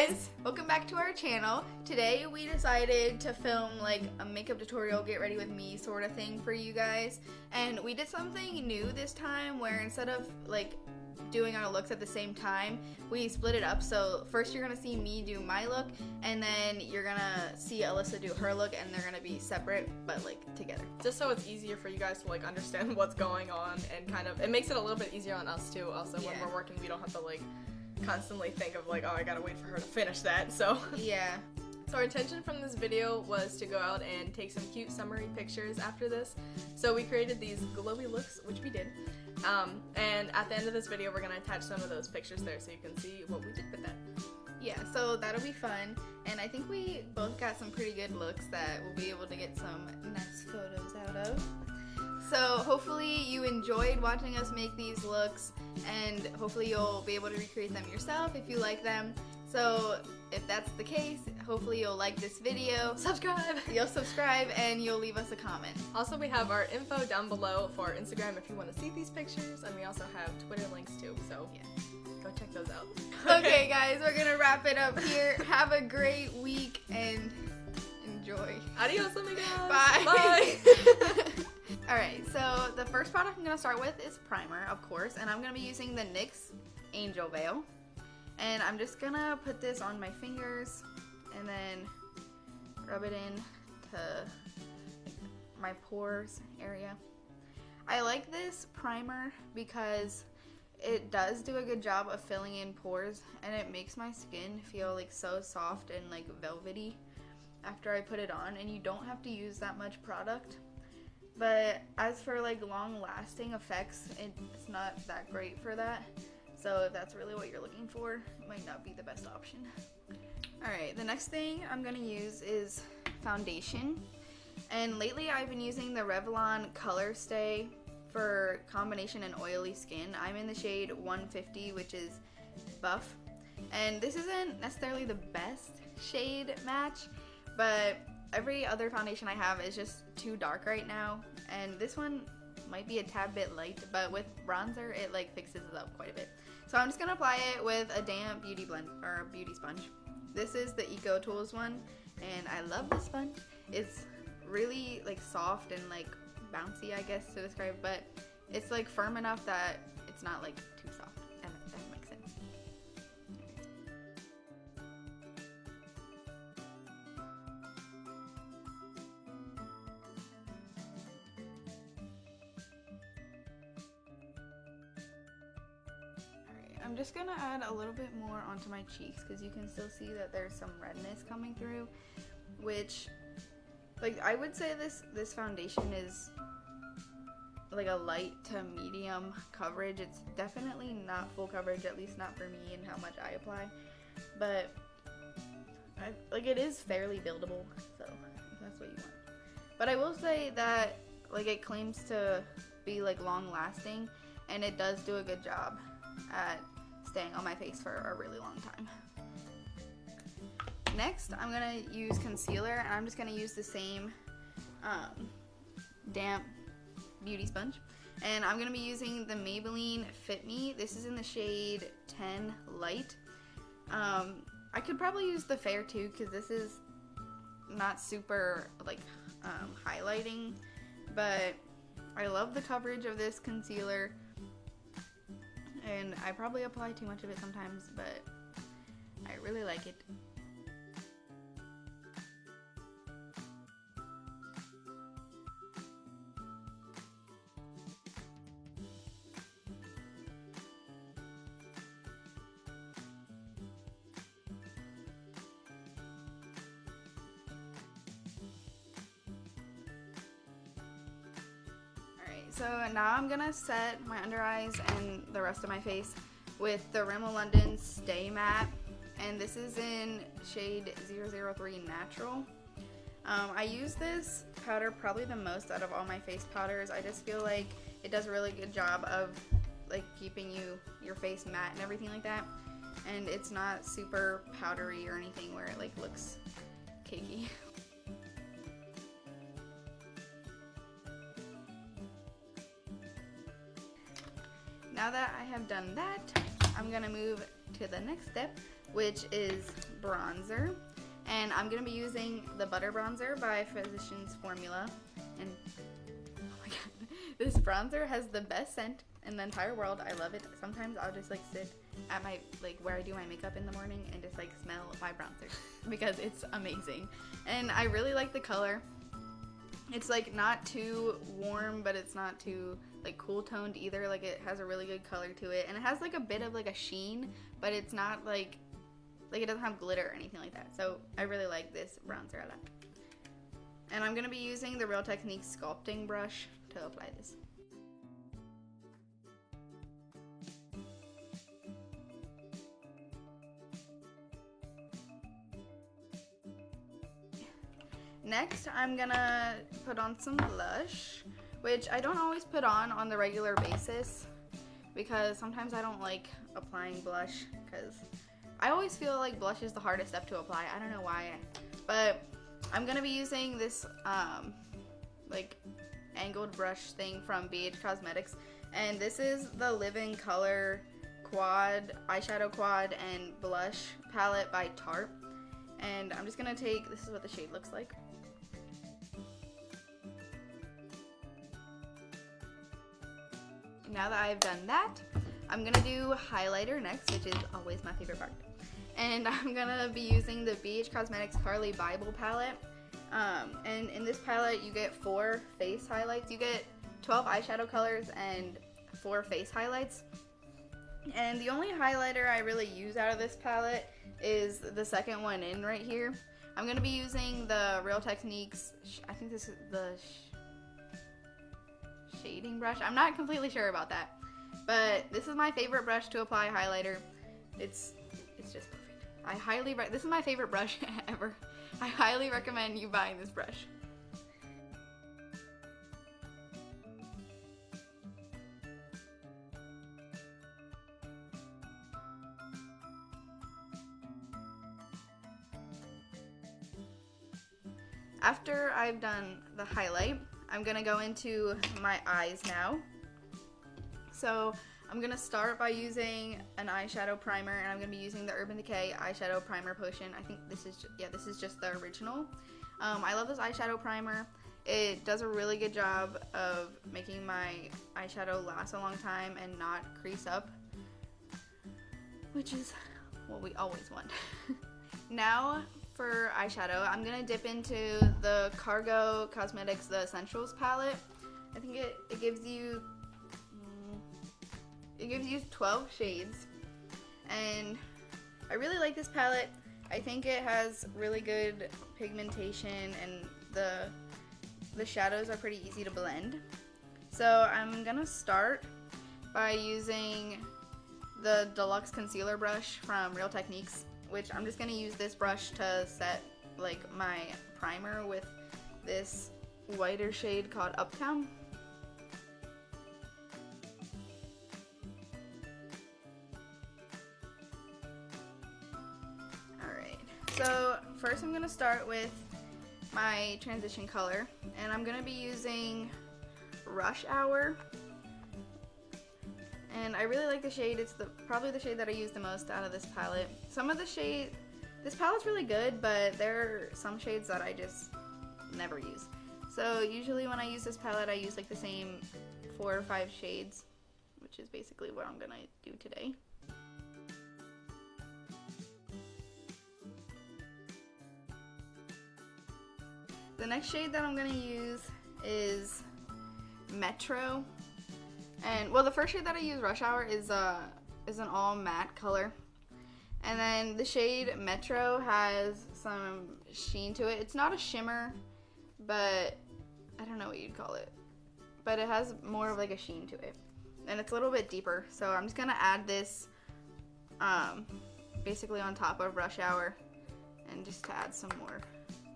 guys! Welcome back to our channel. Today we decided to film like a makeup tutorial, get ready with me sort of thing for you guys. And we did something new this time where instead of like doing our looks at the same time, we split it up. So first you're gonna see me do my look, and then you're gonna see Alyssa do her look, and they're gonna be separate but like together. Just so it's easier for you guys to like understand what's going on, and kind of it makes it a little bit easier on us too. Also, when we're working, we don't have to like constantly think of like, oh, I gotta wait for her to finish that. So yeah. So our intention from this video was to go out and take some cute summary pictures after this. So we created these glowy looks, which we did. And at the end of this video, we're gonna attach some of those pictures there so you can see what we did with that. Yeah, so that'll be fun. And I think we both got some pretty good looks that we'll be able to get some nice photos out of. So hopefully you enjoyed watching us make these looks, and hopefully you'll be able to recreate them yourself if you like them. So if that's the case, hopefully you'll like this video, you'll subscribe, and you'll leave us a comment. Also, we have our info down below for our Instagram if you want to see these pictures, and we also have Twitter links too, so yeah, go check those out. Okay guys, we're gonna wrap it up here. Have a great week and enjoy. Adios, amigos. Bye. Bye. Alright, so the first product I'm going to start with is primer, of course, and I'm going to be using the NYX Angel Veil. And I'm just going to put this on my fingers and then rub it in to my pores area. I like this primer because it does do a good job of filling in pores, and it makes my skin feel like so soft and like velvety after I put it on, and you don't have to use that much product. But as for like long lasting effects, it's not that great for that. So if that's really what you're looking for, it might not be the best option. Alright, the next thing I'm going to use is foundation. And lately I've been using the Revlon Color Stay for combination and oily skin. I'm in the shade 150, which is buff. And this isn't necessarily the best shade match, but every other foundation I have is just too dark right now, and this one might be a tad bit light, but with bronzer it like fixes it up quite a bit. So I'm just gonna apply it with a damp beauty blend or beauty sponge. This is the Eco Tools one, and I love this sponge. It's really like soft and like bouncy, I guess to describe, but it's like firm enough that it's not like too soft. That makes sense. I'm just gonna add a little bit more onto my cheeks because you can still see that there's some redness coming through, which, like, I would say this foundation is like a light to medium coverage. It's definitely not full coverage, at least not for me and how much I apply, but like it is fairly buildable, so if that's what you want. But I will say that like it claims to be like long lasting, and it does do a good job at staying on my face for a really long time. Next, I'm gonna use concealer, and I'm just gonna use the same damp beauty sponge, and I'm gonna be using the Maybelline Fit Me. This is in the shade 10 Light. I could probably use the Fair too, because this is not super like highlighting, but I love the coverage of this concealer. And I probably apply too much of it sometimes, but I really like it. So now I'm gonna set my under eyes and the rest of my face with the Rimmel London Stay Matte, and this is in shade 003 Natural. I use this powder probably the most out of all my face powders. I just feel like it does a really good job of like keeping your face matte and everything like that, and it's not super powdery or anything where it like looks cakey. Now that I have done that, I'm gonna move to the next step, which is bronzer. And I'm going to be using the Butter Bronzer by Physicians Formula. And oh my god, this bronzer has the best scent in the entire world. I love it. Sometimes I'll just like sit at my, like where I do my makeup in the morning and just like smell my bronzer because it's amazing. And I really like the color. It's like not too warm, but it's not too like cool toned either. Like it has a really good color to it, and it has like a bit of like a sheen, but it's not like it doesn't have glitter or anything like that. So I really like this bronzer a lot. And I'm gonna be using the Real Techniques sculpting brush to apply this. Next, I'm gonna put on some blush, which I don't always put on the regular basis because sometimes I don't like applying blush because I always feel like blush is the hardest step to apply. I don't know why, but I'm gonna be using this like angled brush thing from BH Cosmetics, and this is the Live in Color quad eyeshadow quad and blush palette by Tarte. And I'm just gonna take, this is what the shade looks like. Now that I've done that, I'm gonna do highlighter next, which is always my favorite part. And I'm gonna be using the BH Cosmetics Carly Bible palette. And in this palette, you get 4 face highlights. You get 12 eyeshadow colors and 4 face highlights. And the only highlighter I really use out of this palette is the second one in right here. I'm gonna be using the Real Techniques, I think this is the shading brush. I'm not completely sure about that, but this is my favorite brush to apply highlighter. It's just perfect. This is my favorite brush ever. I highly recommend you buying this brush. After I've done the highlight, I'm gonna go into my eyes now. So I'm gonna start by using an eyeshadow primer, and I'm gonna be using the Urban Decay eyeshadow primer potion. I think this is just the original. I love this eyeshadow primer. It does a really good job of making my eyeshadow last a long time and not crease up, which is what we always want. Now for eyeshadow, I'm gonna dip into the Cargo Cosmetics The Essentials palette. I think it gives you 12 shades, and I really like this palette. I think it has really good pigmentation, and the shadows are pretty easy to blend. So I'm gonna start by using the Deluxe Concealer Brush from Real Techniques, which I'm just gonna use this brush to set like my primer with this whiter shade called Uptown. Alright, so first I'm gonna start with my transition color, and I'm gonna be using Rush Hour. And I really like the shade. It's probably the shade that I use the most out of this palette. This palette's really good, but there are some shades that I just never use. So usually when I use this palette, I use like the same 4 or 5 shades, which is basically what I'm gonna do today. The next shade that I'm gonna use is Metro. And well, the first shade that I use, Rush Hour, is an all matte color. And then the shade Metro has some sheen to it. It's not a shimmer, but I don't know what you'd call it. But it has more of like a sheen to it. And it's a little bit deeper. So I'm just gonna add this basically on top of Rush Hour, and just to add some more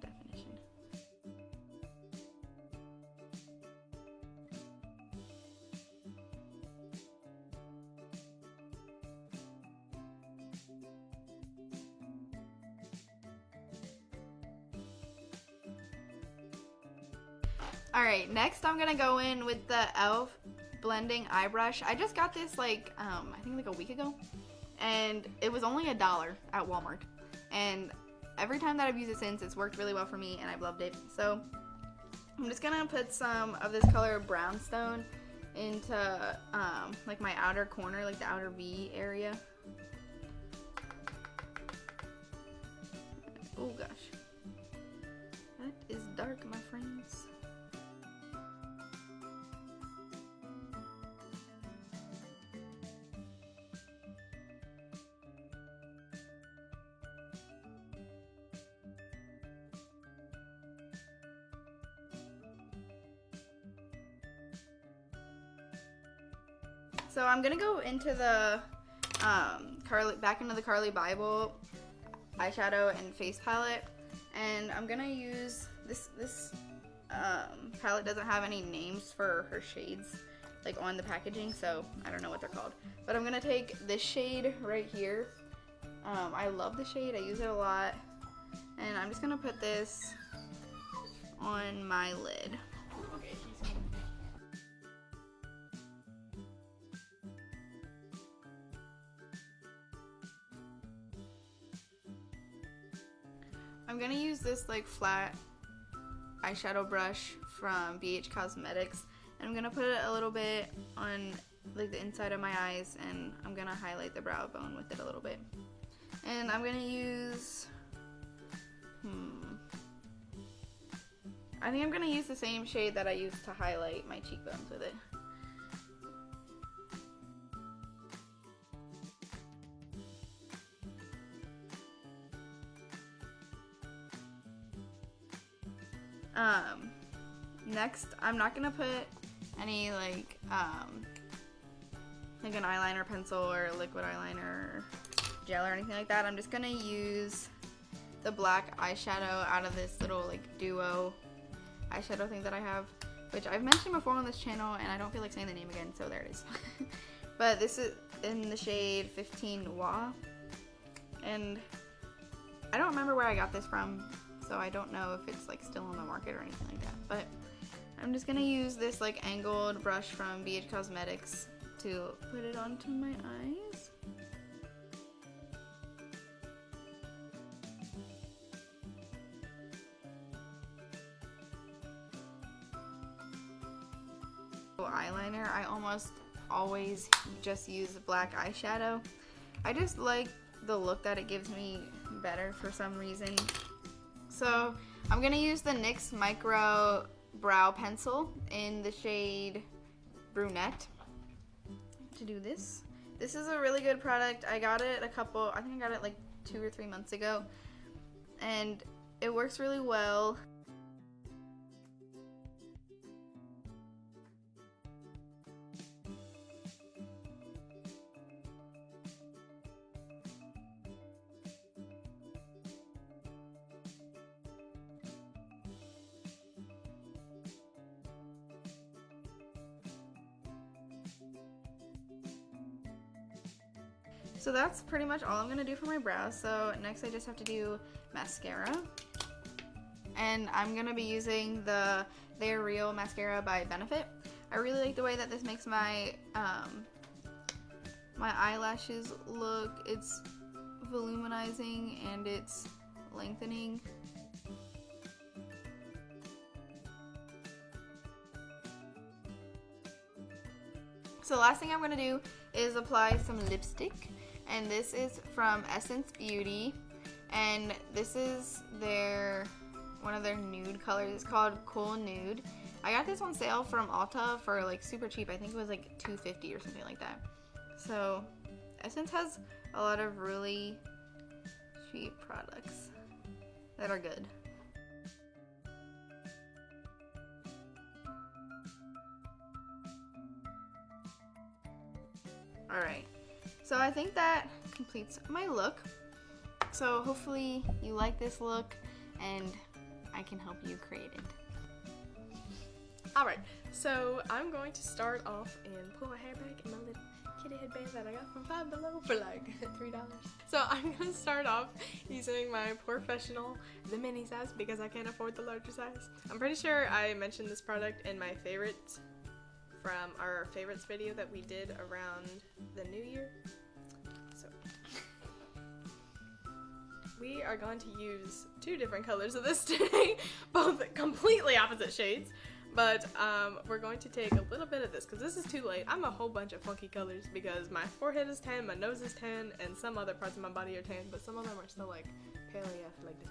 definition. Alright, next I'm gonna go in with the e.l.f. blending eye brush. I just got this like, I think like a week ago, and it was only $1 at Walmart. and every time that I've used it since, it's worked really well for me and I've loved it. So I'm just gonna put some of this color brownstone into like my outer corner, like the outer V area. Oh gosh, that is dark, my friends. So I'm gonna go into the back into the Carly Bible eyeshadow and face palette, and I'm gonna use this palette doesn't have any names for her shades like on the packaging, so I don't know what they're called. But I'm gonna take this shade right here. I love the shade, I use it a lot, and I'm just gonna put this on my lid. I'm gonna use this like flat eyeshadow brush from BH Cosmetics, and I'm gonna put it a little bit on like the inside of my eyes, and I'm gonna highlight the brow bone with it a little bit. And I'm gonna use, I think I'm gonna use the same shade that I used to highlight my cheekbones with it. Next, I'm not gonna put any like an eyeliner pencil or a liquid eyeliner or gel or anything like that. I'm just gonna use the black eyeshadow out of this little like duo eyeshadow thing that I have, which I've mentioned before on this channel, and I don't feel like saying the name again, so there it is. But this is in the shade 15 Noir, and I don't remember where I got this from, so I don't know if it's like still on the market or anything like that. But I'm just gonna use this like angled brush from BH Cosmetics to put it onto my eyes. Eyeliner, I almost always just use black eyeshadow. I just like the look that it gives me better for some reason. So I'm gonna use the NYX Micro Brow Pencil in the shade Brunette to do this. This is a really good product. I got it I think I got it like 2 or 3 months ago, and it works really well. So that's pretty much all I'm gonna do for my brows. So next I just have to do mascara. And I'm gonna be using the They're Real mascara by Benefit. I really like the way that this makes my my eyelashes look. It's voluminizing and it's lengthening. So last thing I'm gonna do is apply some lipstick. And this is from Essence Beauty, and this is one of their nude colors. It's called Cool Nude. I got this on sale from Ulta for like super cheap. I think it was like $2.50 or something like that. So Essence has a lot of really cheap products that are good. Alright. So I think that completes my look. So hopefully you like this look and I can help you create it. Alright, so I'm going to start off and pull my hair back in my little kitty headband that I got from Five Below for like $3. So I'm going to start off using my professional, the mini size, because I can't afford the larger size. I'm pretty sure I mentioned this product in my favorites from our favorites video that we did around the new year. So we are going to use two different colors of this today, both completely opposite shades. But we're going to take a little bit of this because this is too light. I'm a whole bunch of funky colors because my forehead is tan, my nose is tan, and some other parts of my body are tan, but some of them are still like pale AF, like this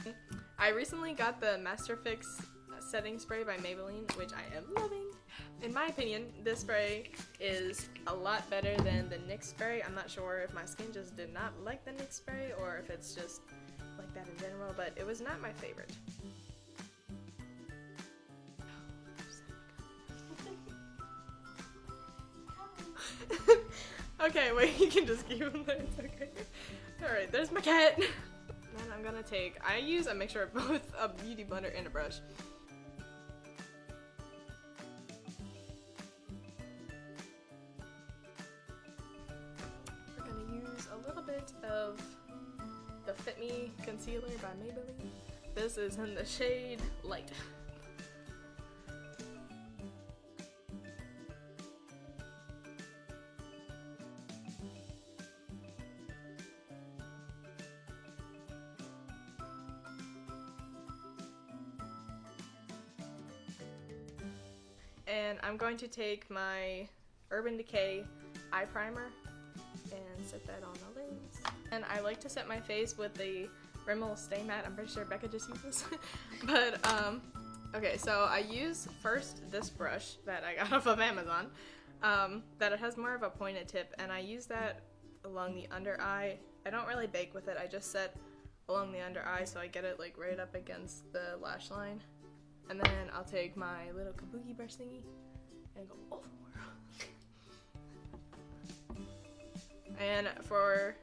part. I recently got the Master Fix setting spray by Maybelline, which I am loving. In my opinion, this spray is a lot better than the NYX spray. I'm not sure if my skin just did not like the NYX spray or if it's just like that in general, but it was not my favorite. Okay, wait, you can just keep them there, it's okay. Alright, there's my cat. Then I'm gonna take, I use a mixture of both a beauty blender and a brush. We're gonna use a little bit of the Fit Me Concealer by Maybelline. This is in the shade Light. And I'm going to take my Urban Decay eye primer and set that on the lens. And I like to set my face with the Rimmel Stay Matte. I'm pretty sure Becca just used this. But, okay, so I use first this brush that I got off of Amazon, that it has more of a pointed tip, and I use that along the under eye. I don't really bake with it, I just set along the under eye so I get it like right up against the lash line. And then I'll take my little kabuki brush thingy and go all over. And for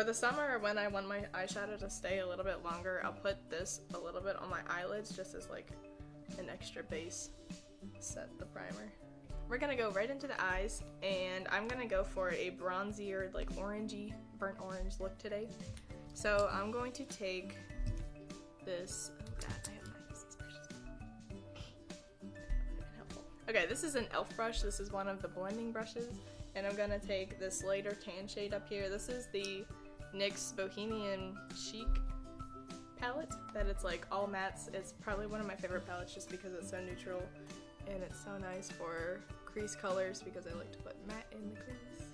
the summer, when I want my eyeshadow to stay a little bit longer, I'll put this a little bit on my eyelids just as like an extra base. Set the primer. We're gonna go right into the eyes, and I'm gonna go for a bronzier, like orangey, burnt orange look today. So I'm going to take this, oh god, I have my useless brushes. Okay, this is an e.l.f. brush. This is one of the blending brushes, and I'm gonna take this lighter tan shade up here. This is the NYX Bohemian Chic palette, that it's like all mattes. It's probably one of my favorite palettes just because it's so neutral, and it's so nice for crease colors because I like to put matte in the crease.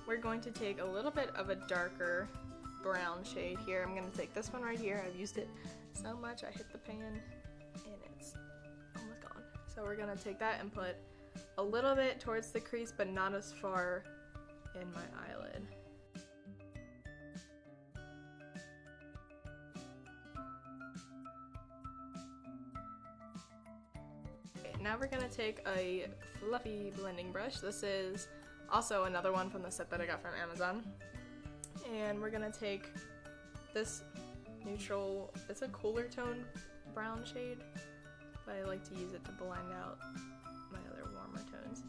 We're going to take a little bit of a darker brown shade here. I'm going to take this one right here. I've used it so much I hit the pan and it's almost gone. So we're going to take that and put a little bit towards the crease, but not as far in my eyelid. Okay, now we're going to take a fluffy blending brush. This is also another one from the set that I got from Amazon. And we're gonna take this neutral, it's a cooler tone brown shade, but I like to use it to blend out my other warmer tones.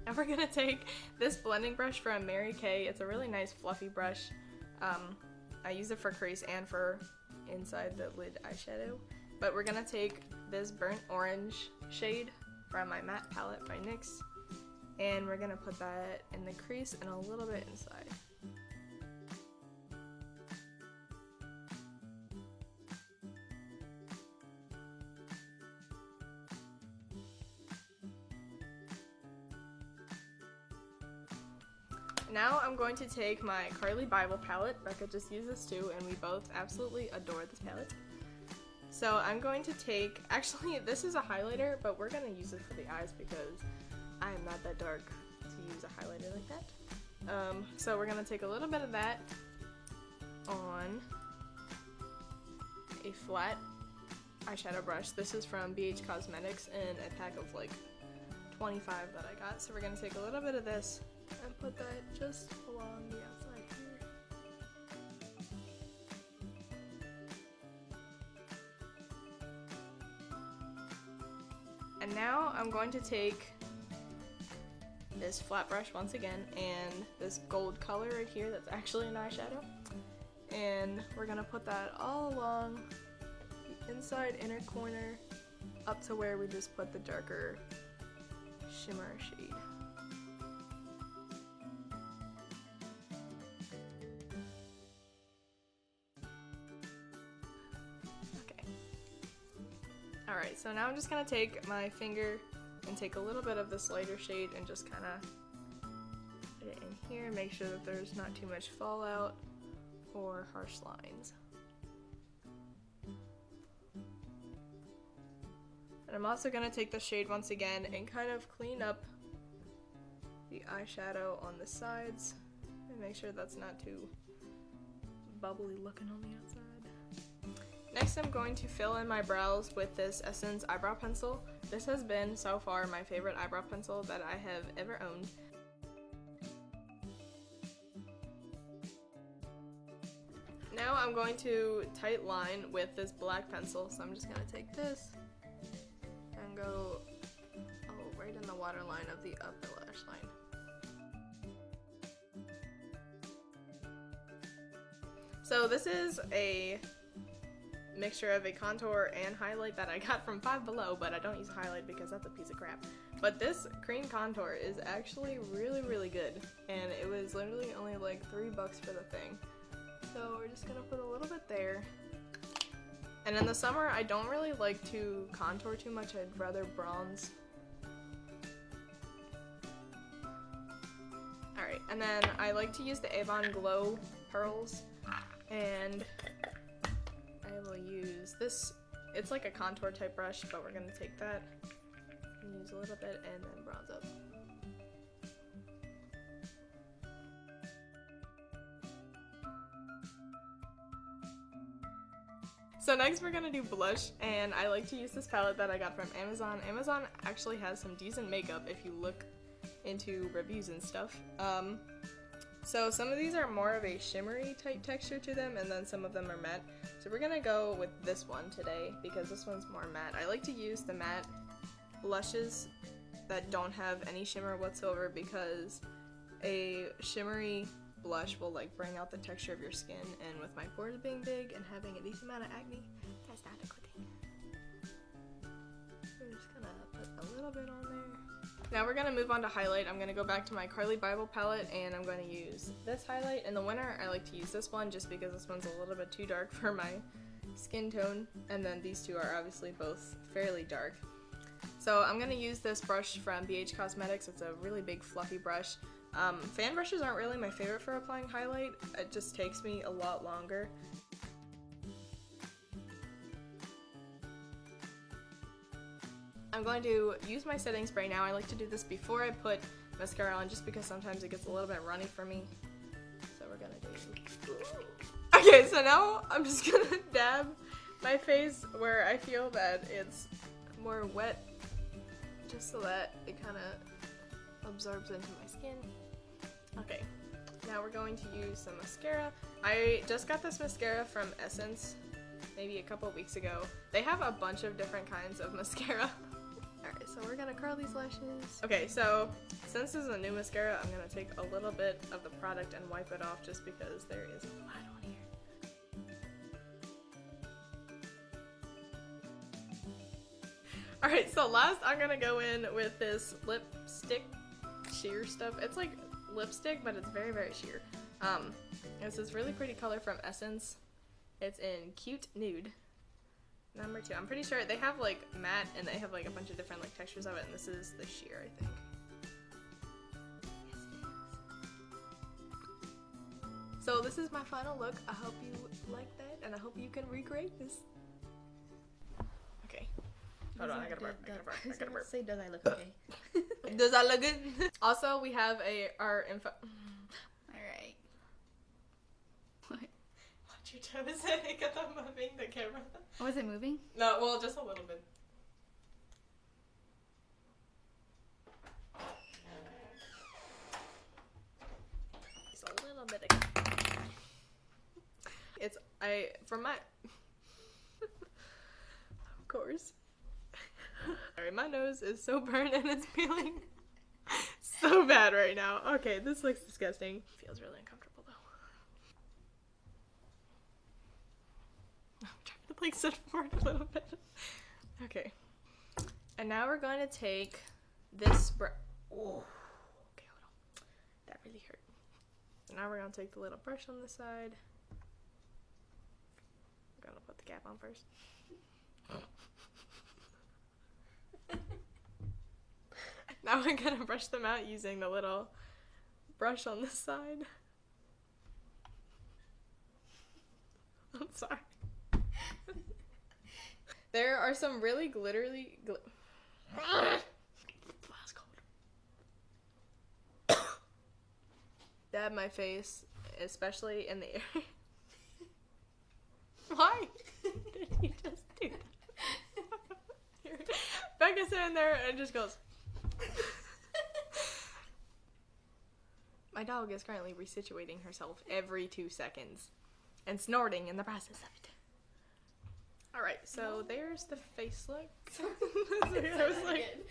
Now we're gonna take this blending brush from Mary Kay. It's a really nice fluffy brush. I use it for crease and for inside the lid eyeshadow. But we're gonna take this burnt orange shade from my matte palette by NYX, and we're gonna put that in the crease and a little bit inside. Now I'm going to take my Carly Bible palette. Becca just used this too, and we both absolutely adore this palette. So I'm going to take, actually this is a highlighter, but we're going to use it for the eyes because I am not that dark to use a highlighter like that. So we're going to take a little bit of that on a flat eyeshadow brush. This is from BH Cosmetics in a pack of like 25 that I got. So we're going to take a little bit of this and put that just along the outside here. And now I'm going to take this flat brush once again and this gold color right here that's actually an eyeshadow, and we're gonna put that all along the inside inner corner up to where we just put the darker shimmer shade. Okay. Alright, so now I'm just gonna take my finger and take a little bit of this lighter shade and just kind of put it in here and make sure that there's not too much fallout or harsh lines. And I'm also going to take the shade once again and kind of clean up the eyeshadow on the sides and make sure that's not too bubbly looking on the outside. Next, I'm going to fill in my brows with this Essence eyebrow pencil. This has been, so far, my favorite eyebrow pencil that I have ever owned. Now I'm going to tight line with this black pencil, so I'm just going to take this and go right in the waterline of the upper lash line. So this is a mixture of a contour and highlight that I got from Five Below, but I don't use highlight because that's a piece of crap. But this cream contour is actually really, really good, and it was literally only like $3 for the thing. So we're just gonna put a little bit there. And in the summer, I don't really like to contour too much. I'd rather bronze. Alright, and then I like to use the Avon Glow pearls, and I will use this. It's like a contour type brush, but we're gonna take that and use a little bit and then bronze up. So next we're gonna do blush, and I like to use this palette that I got from Amazon. Amazon actually has some decent makeup if you look into reviews and stuff. So some of these are more of a shimmery type texture to them, and then some of them are matte. So we're gonna go with this one today because this one's more matte. I like to use the matte blushes that don't have any shimmer whatsoever because a shimmery blush will like bring out the texture of your skin, and with my pores being big and having a decent amount of acne, that's not a good thing. I'm just gonna put a little bit on there. Now we're gonna move on to highlight. I'm gonna go back to my Carly Bible palette and I'm gonna use this highlight. In the winter, I like to use this one just because this one's a little bit too dark for my skin tone, and then these two are obviously both fairly dark. So I'm gonna use this brush from BH Cosmetics. It's a really big fluffy brush. Fan brushes aren't really my favorite for applying highlight. It just takes me a lot longer. I'm going to use my setting spray now. I like to do this before I put mascara on just because sometimes it gets a little bit runny for me. So we're gonna do... Okay, so now I'm just gonna dab my face where I feel that it's more wet, just so that it kind of absorbs into my skin. Okay, now we're going to use some mascara. I just got this mascara from Essence maybe a couple weeks ago. They have a bunch of different kinds of mascara. Alright, so we're gonna curl these lashes. Okay, so since this is a new mascara, I'm gonna take a little bit of the product and wipe it off just because there is a lot on here. Alright, so last I'm gonna go in with this lipstick sheer stuff. It's like lipstick, but it's very, very sheer. It's this really pretty color from Essence. It's in Cute Nude. Number 2. I'm pretty sure they have like matte and they have like a bunch of different like textures of it, and this is the sheer, I think. Yes, it is. So this is my final look. I hope you like that, and I hope you can recreate this. Okay. Hold on, I gotta burp. I gotta burp. Say, does I look okay? Does that look good? Also, we have our info. Alright. Watch your toes. I got them moving the camera. Oh, is it moving? No, well, just a little bit. Just a little bit of... It's, for my... Of course. Sorry, my nose is so burnt and it's peeling so bad right now. Okay, this looks disgusting. Feels really uncomfortable though. I'm trying to like sit forward a little bit. Okay. And now we're going to take this brush. Oh, okay, hold on. That really hurt. So now we're going to take the little brush on the side. I'm going to put the cap on first. Now we're going to brush them out using the little brush on the side. I'm sorry. There are some really glittery... Dab my face, especially in the area. Why did you just do that? Becca's in there and just goes. My dog is currently resituating herself every 2 seconds and snorting in the process of it. Alright, so there's the face look. I was like,